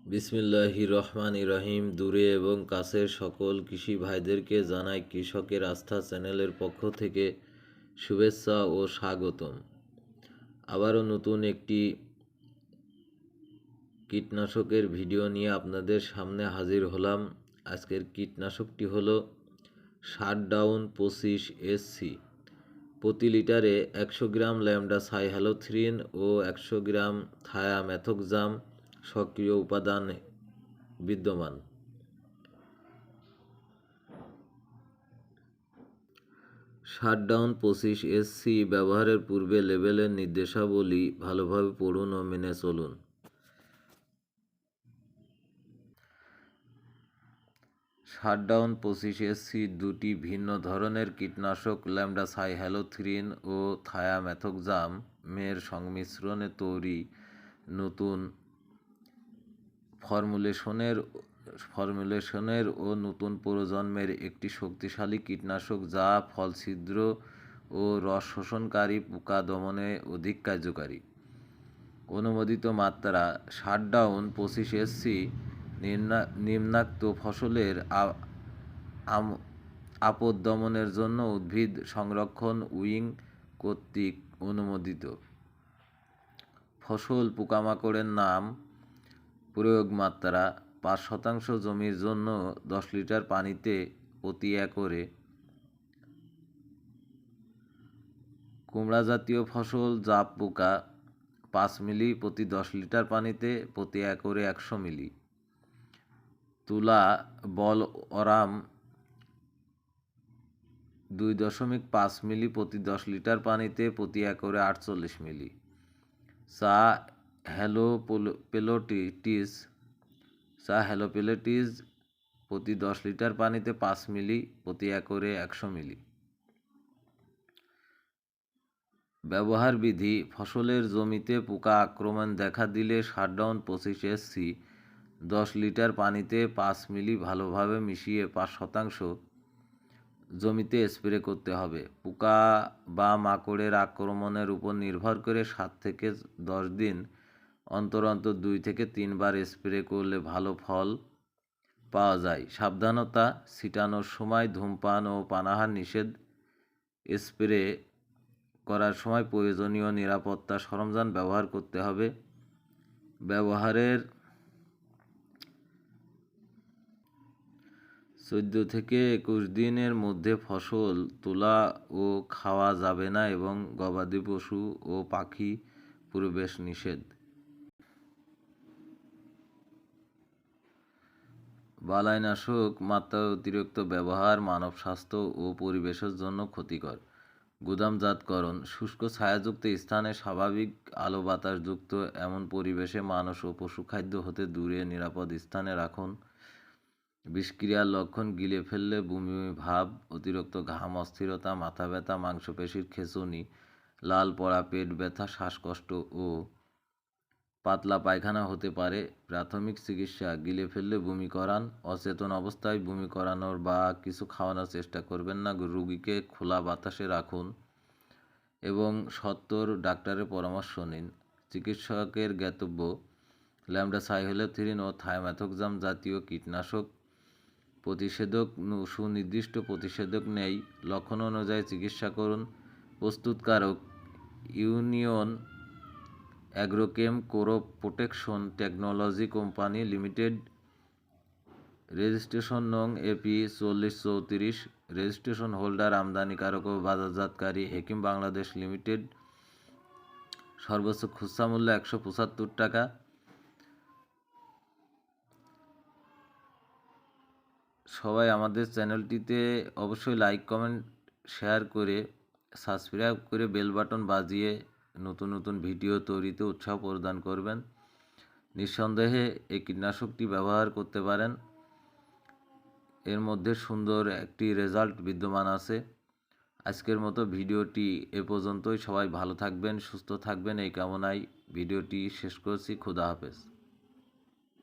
বিসমিল্লাহির রহমানির রহিম। দূরে এবং কাছের সকল কৃষি ভাইদেরকে জানাই কৃষকের আস্থা চ্যানেলের পক্ষ থেকে শুভেচ্ছা ও স্বাগতম। আবারও নতুন একটি কীটনাশকের ভিডিও নিয়ে আপনাদের সামনে হাজির হলাম। আজকের কীটনাশকটি হলো শাটডাউন 25SC। প্রতি লিটারে 100 গ্রাম ল্যামডা সাইহ্যালোথ্রিন ও 100 গ্রাম থায়ামেথোক্সাম সক্রিয় উপাদান বিদ্যমান। শাটডাউন 25SC ব্যবহারের পূর্বে লেবেলের নির্দেশাবলী ভালোভাবে পড়ুন ও মেনে চলুন। শাটডাউন 25SC দুটি ভিন্ন ধরনের কীটনাশক ল্যামডা সাইহ্যালোথ্রিন ও থায়ামেথোক্সামের সংমিশ্রণে তৈরি নতুন ফর্মুলেশনের ও নতুন প্রজন্মের একটি শক্তিশালী কীটনাশক যা ফল ছিদ্র ও রস শোষণকারী পোকা দমনে অধিক কার্যকারী। অনুমোদিত মাত্রা শাটডাউন 25SC নিম্নাক্ত ফসলের আপদ দমনের জন্য উদ্ভিদ সংরক্ষণ উইং কর্তৃক অনুমোদিত। ফসল পোকামাকড়ের নাম প্রয়োগ মাত্রা 5% জমির জন্য 10 লিটার পানিতে প্রতি একরে। কুমড়া জাতীয় ফসল জাপ পোকা 5 মিলি প্রতি 10 লিটার পানিতে প্রতি একরে 100 মিলি। তুলা বল অরাম 2.5 মিলি প্রতি 10 লিটার পানিতে প্রতি একরে 48 মিলি। চা হ্যালোপেলোটিস প্রতি 10 লিটার পানিতে 5 মিলি প্রতি একরে 100 মিলি। ব্যবহার বিধি: ফসলের জমিতে পোকা আক্রমণ দেখা দিলে শাটডাউন 25SC 10 লিটার পানিতে 5 মিলি ভালোভাবে মিশিয়ে 5% জমিতে স্প্রে করতে হবে। পোকা বা মাকড়ের আক্রমণের উপর নির্ভর করে 7 থেকে 10 দিন অন্তর 2 থেকে 3 বার স্প্রে করলে ভালো ফল পাওয়া যায়। সাবধানতা: ছিটানোর সময় ধূমপান ও পানাহার নিষেধ। স্প্রে করার সময় প্রয়োজনীয় নিরাপত্তা সরঞ্জাম ব্যবহার করতে হবে। ব্যবহারের 14 থেকে 21 দিনের মধ্যে ফসল তোলা ও খাওয়া যাবে না এবং গবাদি পশু ও পাখি প্রবেশ নিষেধ। বালাইনাশক মাত্রার অতিরিক্ত ব্যবহার মানব স্বাস্থ্য ও পরিবেশের জন্য ক্ষতিকর। গুদামজাতকরণ: শুষ্ক ছায়াযুক্ত স্থানে স্বাভাবিক আলো বাতাসযুক্ত এমন পরিবেশে মানুষ ও পশুখাদ্য হতে দূরে নিরাপদ স্থানে রাখুন। বিষক্রিয়ার লক্ষণ: গিলে ফেললে বমি ভাব, অতিরিক্ত ঘাম, অস্থিরতা, মাথা ব্যথা, মাংসপেশির খেঁচুনি, লাল পড়া, পেট ব্যথা, শ্বাসকষ্ট ও পাতলা পায়খানা হতে পারে। প্রাথমিক চিকিৎসা: গিলে ফেললে বমি করান। অচেতন অবস্থায় বমি করানোর বা কিছু খাওয়ানোর চেষ্টা করবেন না। রোগীকে খোলা বাতাসে রাখুন এবং সত্বর ডাক্তারের পরামর্শ নিন। চিকিৎসকের জ্ঞাতব্য: ল্যামডা সাইহ্যালোথ্রিন ও থায়ামেথোক্সাম জাতীয় কীটনাশক প্রতিষেধক সুনির্দিষ্ট প্রতিষেধক নেই। লক্ষণ অনুযায়ী চিকিৎসা করুন। প্রস্তুতকারক: union agrochem crop protection technology company limited. Registration নং AP 4034। রেজিস্ট্রেশন হোল্ডার আমদানিকারক ও বাজারজাতকারী হেকিম বাংলাদেশ লিমিটেড। সর্বোচ্চ খুচরা মূল্য 175 টাকা। সবাই আমাদের চ্যানেলটিতে অবশ্যই লাইক, কমেন্ট, শেয়ার করে সাবস্ক্রাইব করে বেল বাটন বাজিয়ে নতুন নতুন ভিডিও তৈরিতে উৎসাহ প্রদান করবেন। নিঃসন্দেহে এই কীটনাশকটি ব্যবহার করতে পারেন। এর মধ্যে সুন্দর একটি রেজাল্ট বিদ্যমান আছে। আজকের মতো ভিডিওটি এ পর্যন্তই। সবাই ভালো থাকবেন, সুস্থ থাকবেন এই কামনায় ভিডিওটি শেষ করছি। খোদা হাফেজ।